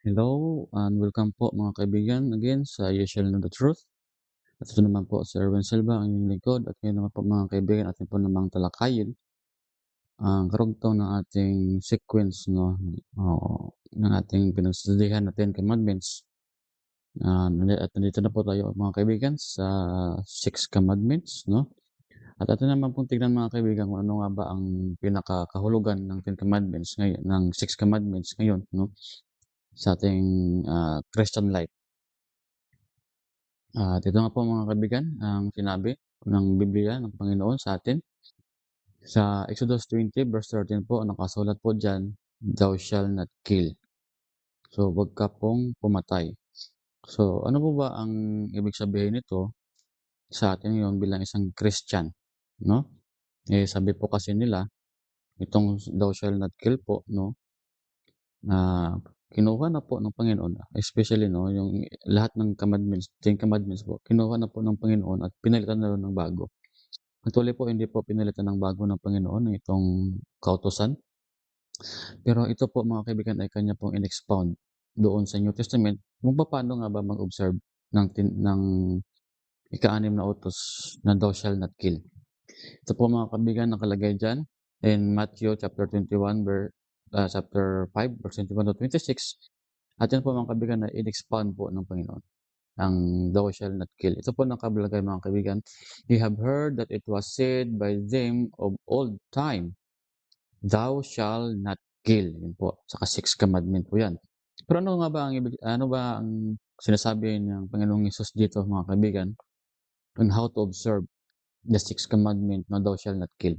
Hello and welcome po mga kaibigan again sa You Shall Know the Truth. At ito naman po si Erwin Silva, ang inyong lingkod. At ngayon naman po mga kaibigan, atin po namang talakayin ang karugtong ng ating sequence, no, ng ating pinagsasabihan na Ten Commandments. At nandito na po tayo mga kaibigan sa Six Commandments, no? At atin naman pong tignan mga kaibigan kung ano nga ba ang pinakakahulugan ng Ten Commandments ngayon, ng Six Commandments ngayon, no? Sa ating Christian life. At ito nga po mga kaibigan, ang sinabi ng Biblia ng Panginoon sa atin. Sa Exodus 20 verse 13 po, nakasulat po diyan, "Thou shalt not kill." So, wag ka pong pumatay. So, ano po ba ang ibig sabihin nito sa atin ngayon bilang isang Christian, no? Sabi po kasi nila, itong "Thou shalt not kill" po, no, na kinuha na po ng Panginoon, especially, no, yung lahat ng commandments, 10 commandments po, kinuha na po ng Panginoon at pinalitan na lang ng bago. Actually po, hindi po pinalitan ng bago ng Panginoon itong kautusan. Pero ito po mga kaibigan ay kanya pong in-expound doon sa New Testament kung paano nga ba mag-observe ng ika-6 na utos na "Thou shalt not kill." Ito po mga kaibigan nakalagay diyan in Matthew chapter 5 verse 21 to 26. At yan po mga kaibigan na in-expound po ng Panginoon ang "Thou shalt not kill." Ito po nakalagay mga kaibigan, "You have heard that it was said by them of old time, Thou shalt not kill." Yun po, saka 6 commandment po yan. Pero ano ba ang sinasabi ng Panginoong Hesus dito mga kaibigan, on how to observe the 6 commandment na "Thou shalt not kill."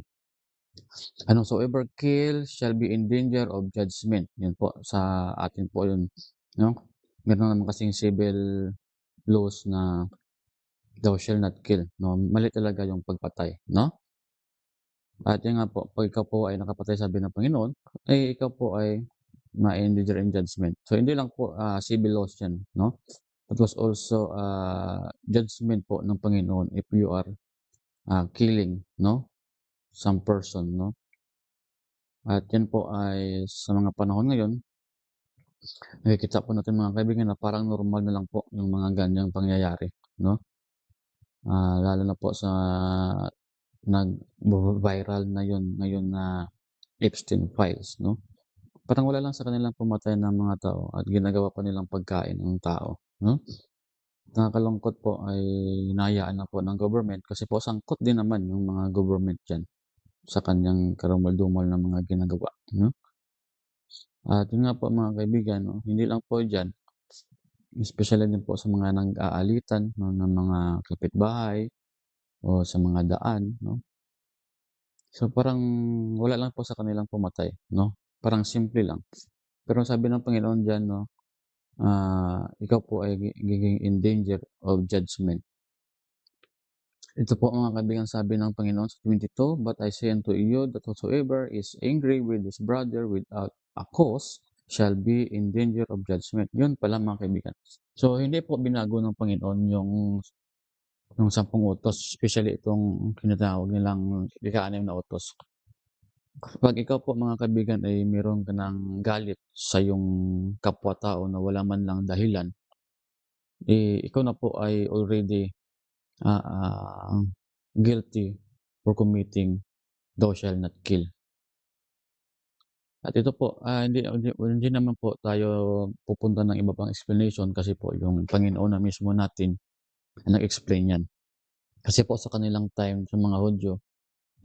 "And whosoever kill shall be in danger of judgment." Yun po, sa atin po yun, no? Meron naman kasing civil laws na "Thou shalt not kill," no? Mali talaga yung pagpatay, no? At yun nga po, 'pag ikaw po ay nakapatay sabi ng Panginoon, ikaw po ay ma-e-endanger in judgment. So hindi lang po, civil laws yan, no? It was also, judgment po ng Panginoon if you are, killing, no, some person, no? At yan po ay sa mga panahon ngayon, nakikita po natin mga kaibigan na parang normal na lang po yung mga ganyang pangyayari, no? Lalo na po sa nagvo-viral na yun ngayon na Epstein files, no? Parang wala lang sa kanilang pumatay ng mga tao at ginagawa pa nilang pagkain ang tao, no? Nakakalungkot po ay hinahayaan lang po ng government kasi po sangkot din naman yung mga government diyan sa kaniyang karumal-dumal na mga ginagawa, no? At yun nga po mga kaibigan, no, hindi lang po diyan, espesyal din po sa mga nag-aalitan, no, ng mga kapitbahay o sa mga daan, no? So, parang wala lang po sa kanilang pumatay, no? Parang simple lang. Pero sabi ng Panginoon diyan, no, ikaw po ay magiging in danger of judgment. Ito po mga kaibigan sabi ng Panginoon sa 22, "But I say unto you that whosoever is angry with his brother without a cause shall be in danger of judgment." Yun pala mga kaibigan. So, hindi po binago ng Panginoon yung 10 utos, especially itong tinatawag nilang ika-6 na utos. Kapag ikaw po mga kaibigan ay meron ka ng galit sa iyong kapwa-tao na wala man lang dahilan, ikaw na po ay already, ah, ah, guilty for committing "Thou shalt not kill." At ito po, hindi naman po tayo pupunta ng iba pang explanation kasi po yung Panginoon na mismo natin ang nag-explain yan. Kasi po sa kanilang time, sa mga Hudyo,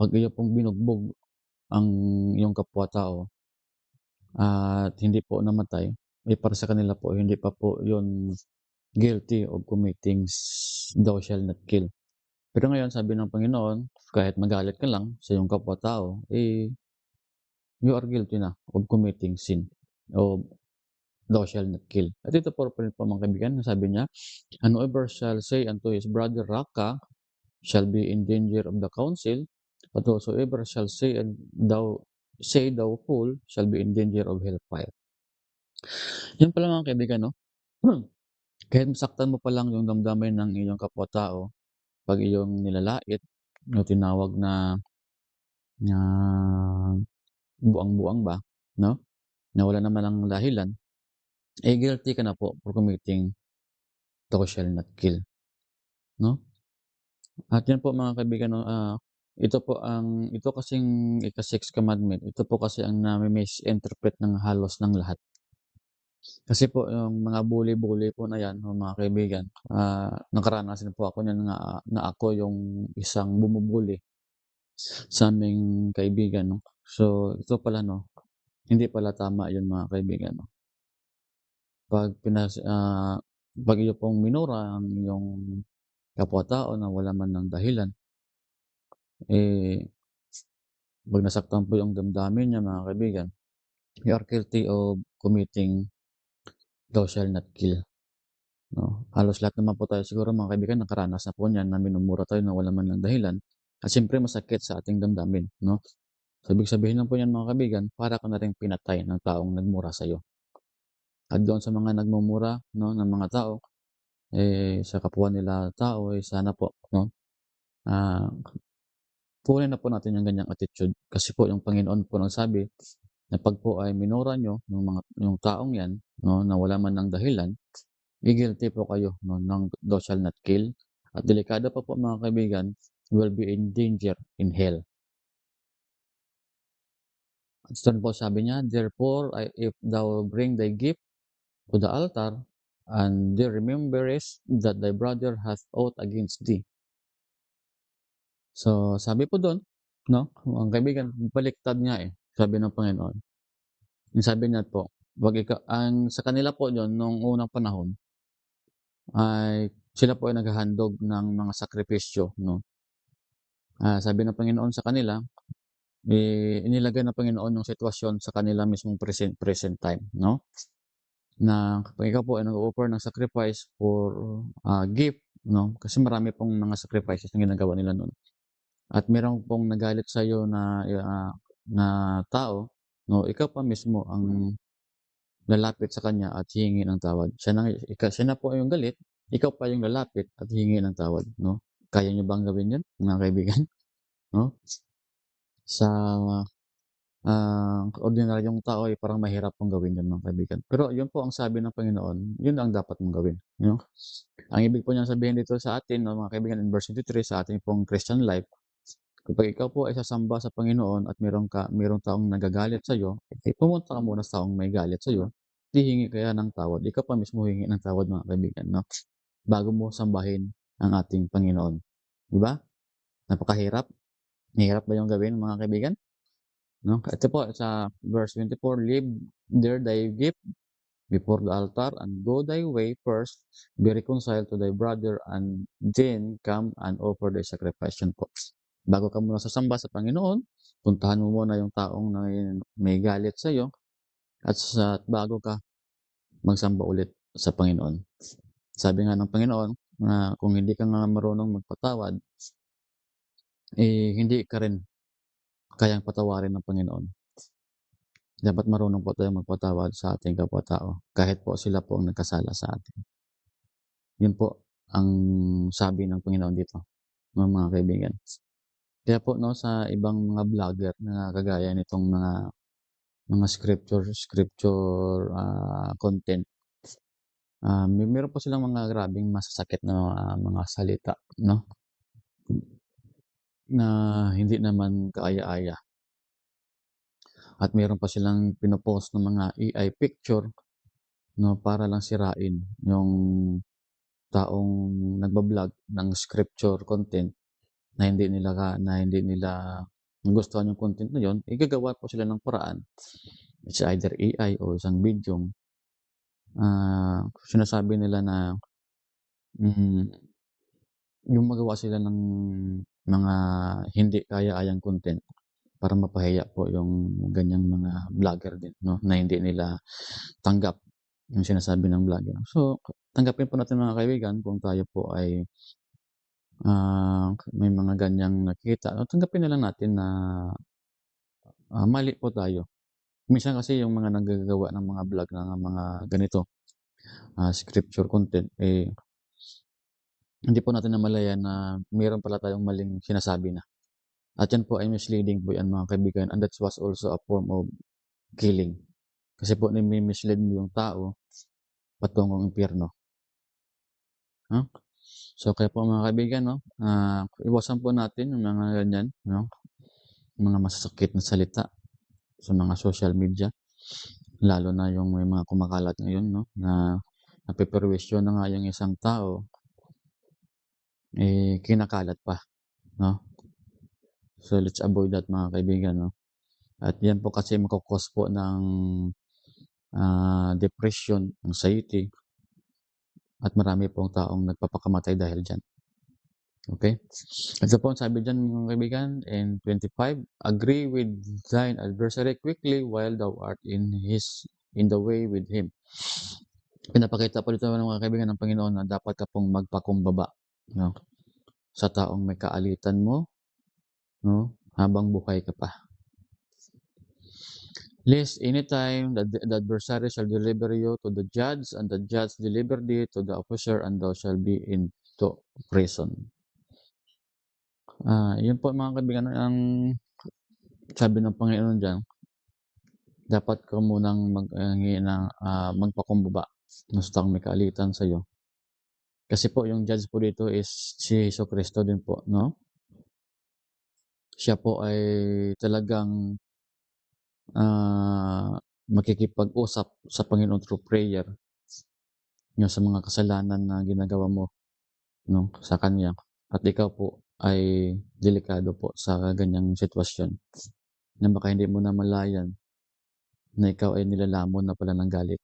'pag iyo pong binugbog ang iyong kapwa-tao at hindi po namatay, para sa kanila po hindi pa po yun guilty of committing "Thou shalt not kill." Pero ngayon sabi ng Panginoon, kahit magalit ka lang sa iyong kapwa-tao, you are guilty na of committing sin o "Thou shalt not kill." At ito po rin po mga kaibigan, sabi niya, "And whoever shall say unto his brother, Raka, shall be in danger of the council, but whosoever shall say thou fool, shall be in danger of hellfire." Yun pala mga kaibigan, no? Kahit masaktan mo pa lang yung damdamin ng iyong kapwa-tao 'pag iyong nilalait o tinawag na buang-buang ba, no, na wala naman ng dahilan. eh, guilty ka na po for committing thou shall not kill, 'no? At 'yan po mga kaibigan 'no, ito kasing ika-6th commandment, ito po kasi ang nami-misinterpret ng halos ng lahat. Kasi po yung mga bully-bully po na 'yan, mga kaibigan, nakaranas din po ako niyan na ako yung isang bumubully sa aming kaibigan 'no. So, ito pala 'no, hindi pala tama 'yun mga kaibigan 'no. 'Pag 'Pag iyo pong minura ang iyong kapwa-tao na wala man ng dahilan, eh, 'pag nasaktan po yung damdamin niya mga kaibigan, you are guilty of committing thou shall not kill, 'no. Halos lahat naman po tayo siguro mga kaibigan nakaranas na po niyan na minumura tayo na wala man lang dahilan at siyempre masakit sa ating damdamin, 'no. So, ibig sabihin lang po niyan mga kaibigan, para ka na ring pinatay ng taong nagmura sa'yo. At doon sa mga nagmumura 'no, ng mga tao, eh, sa kapwa nila tao, eh, sana po 'no, ah, kunin na po natin yung ganyang attitude. Kasi po yung Panginoon po nagsabi na 'pag po ay minura niyo yung taong 'yan 'no, na wala man ng dahilan, gi-guilty po kayo 'no, ng thou shall not kill. At delikado pa po mga kaibigan, you will be in danger in hell. At do'n po sabi niya, "Therefore, if thou bring thy gift to the altar, and there rememberest that thy brother hath aught against thee." So, sabi po dun 'no, mga kaibigan, baliktad nga, eh, sabi ng Panginoon. Yung sabi niya po, 'wag sa kanila po yun nung unang panahon ay sila po ay naghahandog ng mga sakripisyo 'no. Sabi ng Panginoon sa kanila, eh, inilagay ng Panginoon yung sitwasyon sa kanila mismong present time 'no, na kapag ikaw po ay nag-o-offer ng sacrifice for, gift 'no, kasi marami pong mga sacrifices na ginagawa nila nun. At meron pong nagalit sa'yo na tao 'no, ikaw pa mismo ang lalapit sa kanya at hihingi ng tawad. Siya na po yung galit, ikaw pa yung lalapit at hihingi ng tawad 'no. Kaya niyo bang gawin 'yun mga kaibigan 'no? Sa, ordinaryong tao ay parang mahirap pong gawin 'yun mga kaibigan. Pero 'yun po ang sabi ng Panginoon, 'yun ang dapat mong gawin 'no. Ang ibig po niyang sabihin dito sa atin 'no mga kaibigan in verse 23 sa ating pong Christian life, kapag ikaw po ay sasamba sa Panginoon at merong taong nagagalit sa'yo, eh, pumunta ka muna sa taong may galit sa'yo, hihingi ka ng tawad. Ikaw pa mismo humingi ng tawad mga kaibigan 'no, bago mo sambahin ang ating Panginoon, 'di ba? Napakahirap. Mahirap ba 'yung gawin mga kaibigan 'no? Ito po sa verse 24, "Leave there thy gift before the altar, and go thy way first, be reconciled to thy brother, and then come and offer thy sacrifice." Yun po. Bago ka muna sasamba sa Panginoon, puntahan mo muna yung taong may galit sa'yo at bago ka magsamba ulit sa Panginoon. Sabi nga ng Panginoon na kung hindi ka nga marunong magpatawad, eh, hindi ka rin kayang patawarin ng Panginoon. Dapat marunong po tayong magpatawad sa ating kapwa-tao, kahit po sila po ang nagkasala sa atin. Yun po ang sabi ng Panginoon dito, mga kaibigan. Kaya po 'no, sa ibang mga vlogger na kagaya nitong mga scripture, content, meron po silang mga grabeng masasakit na mga salita 'no, na hindi naman kaaya-aya. At meron pa silang pino-post na mga AI picture 'no, para lang sirain yung taong nagba-vlog ng scripture content na hindi nila nagustuhan yung content na yun, eh, gagawa po sila ng paraan. It's either AI o isang bidyong, sinasabi nila na, hmm, yung magawa sila ng mga hindi kaaya-ayang content para mapahiya po yung ganyang mga vlogger din 'no, na hindi nila tanggap yung sinasabi ng vlogger. So, tanggapin po natin mga kaibigan kung tayo po ay, may mga ganyang nakita, tanggapin na lang natin na, mali po tayo. Minsan kasi yung mga naggagawa ng mga vlog ng mga ganito, scripture content, eh, hindi po natin namalayan na meron pala tayong maling sinasabi na. At yan po ay misleading po yan mga kaibigan, and that was also a form of killing. Kasi po nami-mislead mo yung tao patungong impyerno, 'no? So kaya po mga kaibigan 'no, iwasan po natin yung mga ganyan 'no, mga masasakit na salita sa mga social media, lalo na yung may mga kumakalat ngayon 'no, na napeperwisyo na nga yung isang tao, kinakalat pa 'no. So let's avoid that mga kaibigan 'no. At yan po kasi magko-cause po ng, depression, anxiety, at marami pong taong nagpapakamatay dahil diyan, okey? Ito po ang sabi diyan mga kaibigan in 25, "Agree with thine adversary quickly while thou art in the way with him." Pinapakita po dito ng mga kaibigan ng Panginoon na dapat ka pong magpakumbaba 'no, sa taong may kaalitan mo 'no, habang buhay ka pa. Lest anytime the adversary shall deliver you to the judge, and the judge deliver thee to the officer, and thou shall be into prison. Yun po mga kaibigan ang sabi ng Panginoon diyan, dapat ka munang hingi ng, magpakumbaba dun sa taong may kaalitan sa'yo. Kasi po yung judge po dito is si Jesucristo din po 'no. Siya po ay talagang, makikipag-usap sa Panginoon through prayer, yung sa mga kasalanan na ginagawa mo 'no, sa kanya, at ikaw po ay delikado po sa ganiyang sitwasyon na baka hindi mo namalayan na ikaw ay nilalamon na pala ng galit.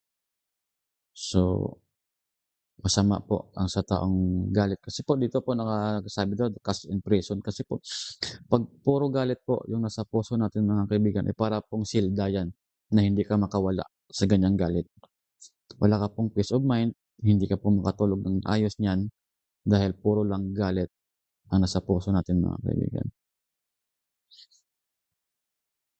So, masama po ang sa taong galit kasi po dito po nakasabi daw cast in prison kasi po 'pag puro galit po yung nasa puso natin mga kaibigan, para pong silda yan na hindi ka makawala sa ganiyang galit. Wala ka pong peace of mind, hindi ka po makatulog ng ayos niyan dahil puro lang galit ang nasa puso natin mga kaibigan.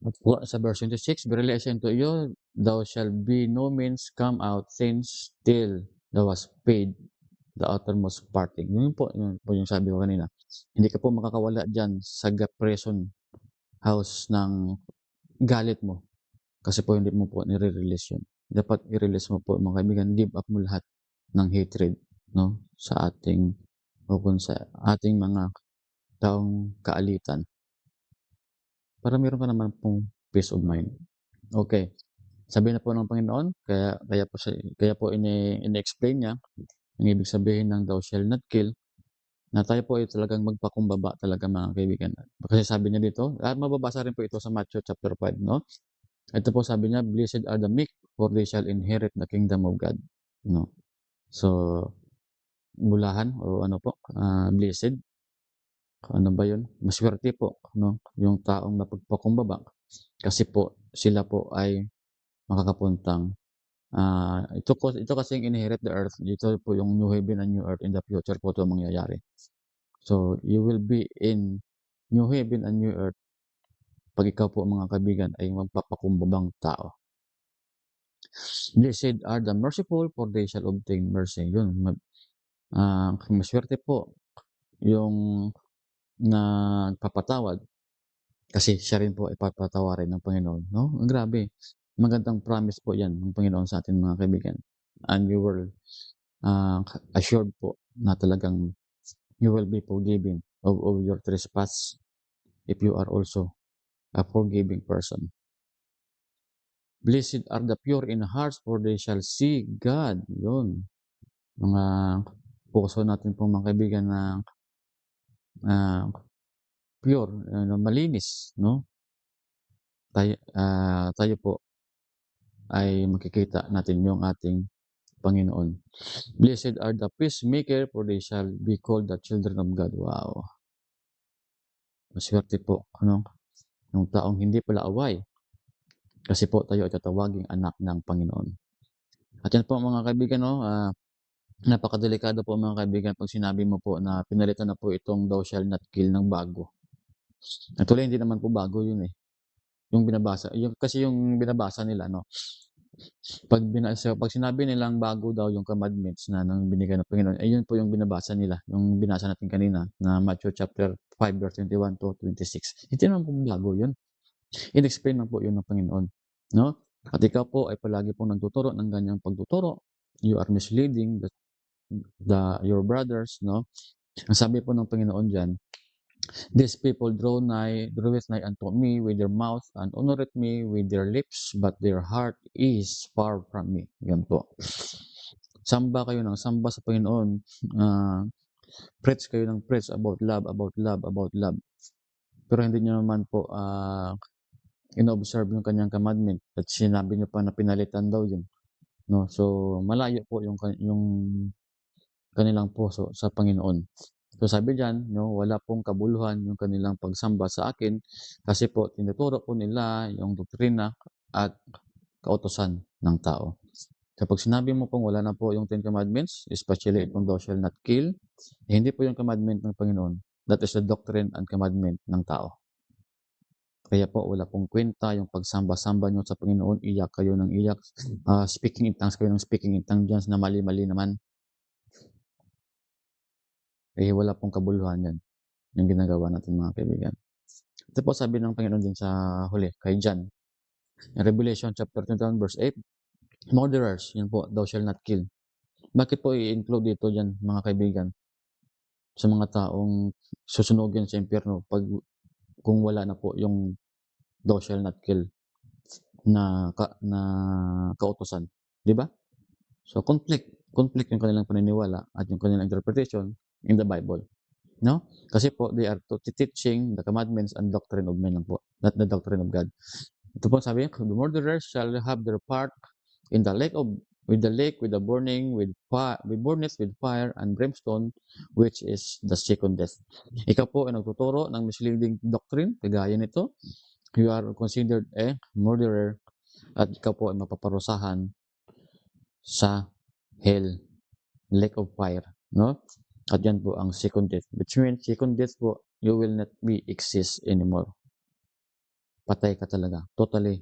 At po sa verse 26, "Verily I say unto you, thou shalt by no means come out since till thou hast paid the uttermost parting." Yun po yung sabi ko kanina. Hindi ka po makakawala diyan sa prison house ng galit mo, kasi po hindi mo po nire-release yun. Dapat i-release mo po mga kaibigan, give up mo lahat ng hatred 'no, sa ating o kung sa ating mga taong kaalitan. Para meron ka naman pong peace of mind. Okey, sabi na po ng Panginoon kaya po ini-explain niya ang ibig sabihin ng "Thou shalt not kill", na tayo po ay talagang magpakumbaba talaga mga kaibigan. Kasi sabi niya dito at mababasa rin po ito sa Matthew chapter 5 'no. Ito po sabi niya, "Blessed are the meek, for they shall inherit the kingdom of God." 'No. So, bulahan o ano po, blessed, ano ba yun, masuwerte po 'no, yung taong mapagpakumbaba kasi po sila po ay makakapuntang, ito kasing inherit the earth, dito po yung new heaven and new earth in the future po 'to mangyayari. So, you will be in new heaven and new earth 'pag ikaw po mga kaibigan ay magpapakumbabang tao. Blessed are the merciful, for they shall obtain mercy. Yun, masuwerte po yung nagpapatawad kasi siya rin po ay papatawarin ng Panginoon 'no. Grabe, magandang promise po 'yan ng Panginoon sa atin mga kaibigan. And you will, assured po na talagang you will be forgiven of your trespass if you are also a forgiving person. Blessed are the pure in hearts, for they shall see God. Yun, mga puso natin pong mga kaibigan na, ah, pure, malinis 'no, tayo po ay makikita natin yung ating Panginoon. Blessed are the peacemaker, for they shall be called the children of God. Wow! Masuwerte po ano, yung taong hindi pala-away, kasi po tayo ay tatawaging anak ng Panginoon. At yan po mga kaibigan 'no, napakadelikado po mga kaibigan 'pag sinabi mo po na pinalitan na po itong "Thou shalt not kill" ng bago. Actually hindi naman po bago yun, yung binabasa nila 'no, 'pag sinabi nilang bago daw yung commandments ng binigay ng Panginoon, yun po yung binabasa nila, yung binasa natin kanina na Matthew chapter 5 verse 21 to 26. Hindi naman po bago yun, in-explain lang po yun ng Panginoon 'no. At ikaw po ay palagi pong nagtuturo ng ganyang pagtuturo, you are misleading your brothers, no? Ang sabi po ng Panginoon diyan, "These people draweth nigh unto me with their mouth, and honoreth me with their lips, but their heart is far from me." Yan po. Samba kayo ng samba sa Panginoon, preach kayo ng preach about love, about love, about love. Pero hindi niyo naman po, ino-observe yung kanyang commandment at sinabi niyo pa na pinalitan daw yun, no? So, malayo po yung kanilang puso sa Panginoon. So, sabi diyan, no, wala pong kabuluhan yung kanilang pagsamba sa akin kasi po tinuturo po nila yung doktrina at kautusan ng tao. Kapag sinabi mo pong wala na po yung 10 Commandments, especially itong "Thou shalt not kill," hindi po yung commandment ng Panginoon. That is the doctrine and commandment ng tao. Kaya po wala pong kwenta yung pagsamba-samba niyo sa Panginoon, iyak kayo ng iyak, speaking in tongues kayo ng speaking in tongues diyan na mali-mali naman. Eh, wala pong kabuluhan yan, yung ginagawa natin mga kaibigan. Ito po sabi ng Panginoon din sa huli, kay John. In Revelation chapter 21 verse 8, murderers, yun po, "Thou shalt not kill." Bakit po i-include dito diyan mga kaibigan? Sa mga taong susunugin sa impyerno kung wala na po yung "Thou shalt not kill" na kautusan, 'di ba? So conflict yung kanilang paniniwala at yung kanilang interpretation in the Bible, no? Kasi po they are teaching the commandments and doctrine of men lang po, not the doctrine of God. Ito po sabi niya, "The murderers shall have their part in the lake with the burning with burneth with fire and brimstone, which is the second death." Ikaw po ay nagtuturo ng misleading doctrine, kagaya nito, you are considered a murderer at ikaw po ay mapaparusahan sa hell, lake of fire, no? At yan po ang second death, which means second death po, you will not be exist anymore. Patay ka talaga, totally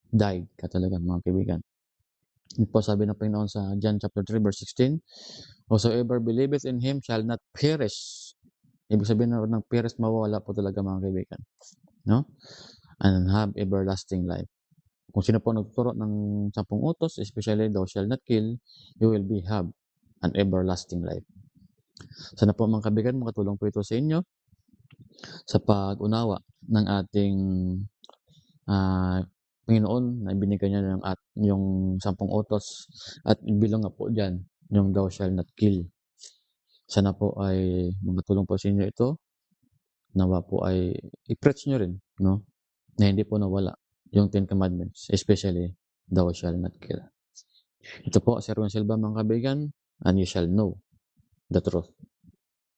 died ka talaga mga kaibigan. Yun po sabi ng Panginoon sa John chapter 3 verse 16, "Whosoever believeth in Him shall not perish." Ibig sabihin ng perish, mawawala po talaga mga kaibigan, no? And have everlasting life. Kung sino po nagtuturo ng 10 utos, especially "Thou shalt not kill," you will have an everlasting life. Sana po mga kaibigan makatulong po ito sa inyo sa pag-unawa ng ating Panginoon na ibinigay niya yung 10 utos at bilang nga po diyan yung "Thou shalt not kill." Sana po ay makatulong po sa inyo ito. Nawa po ay i-preach niyo rin, no, na hindi po nawala yung 10 Commandments, especially "Thou shalt not kill." Ito po si Erwin Silva mga kaibigan, and you shall know the truth.